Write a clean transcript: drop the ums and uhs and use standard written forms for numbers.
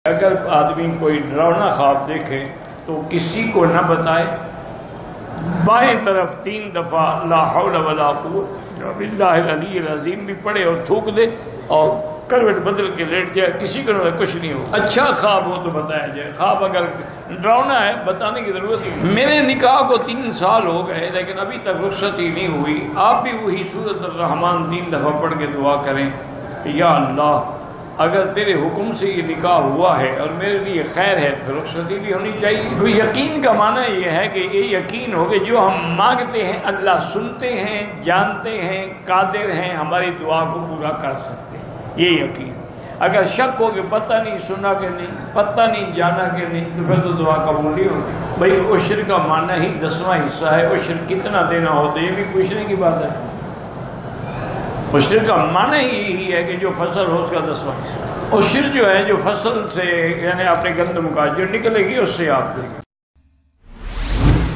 اگر آدمی کوئی ڈراؤنا خواب دیکھے تو کسی کو نہ بتائے، بائیں طرف 3 دفعہ لا حول ولا قوت باللہ العلی العظیم بھی پڑھے اور تھوک دے اور کروٹ بدل کے لیٹ جائے، کسی کو کچھ نہیں ہو۔ اچھا خواب ہو تو بتایا جائے، خواب اگر ڈراؤنا ہے بتانے کی ضرورت ہی نہیں۔ میرے نکاح کو 3 سال ہو گئے لیکن ابھی تک رخصت ہی نہیں ہوئی۔ آپ بھی وہی سورۃ الرحمن 3 دفعہ پڑھ کے دعا کریں کہ یا اللہ اگر تیرے حکم سے یہ نکاح ہوا ہے اور میرے لیے خیر ہے تو رخصتی بھی ہونی چاہیے۔ تو یقین کا معنی یہ ہے کہ یہ یقین ہو کہ جو ہم مانگتے ہیں اللہ سنتے ہیں، جانتے ہیں، قادر ہیں، ہماری دعا کو پورا کر سکتے ہیں، یہ یقین۔ اگر شک ہو کہ پتہ نہیں سنا کہ نہیں، پتہ نہیں جانا کہ نہیں، تو پھر تو دعا قبول نہیں ہوتی۔ بھائی عشر کا معنی ہی 10واں حصہ ہے، عشر کتنا دینا ہوتا ہے یہ بھی پوچھنے کی بات ہے۔ عشر کا معنی ہی یہی ہے کہ جو فصل ہو اس کا 10واں حصہ۔ عشر جو ہے جو فصل سے یعنی اپنے گندم کا جو نکلے گی اس سے آپ دیں گے۔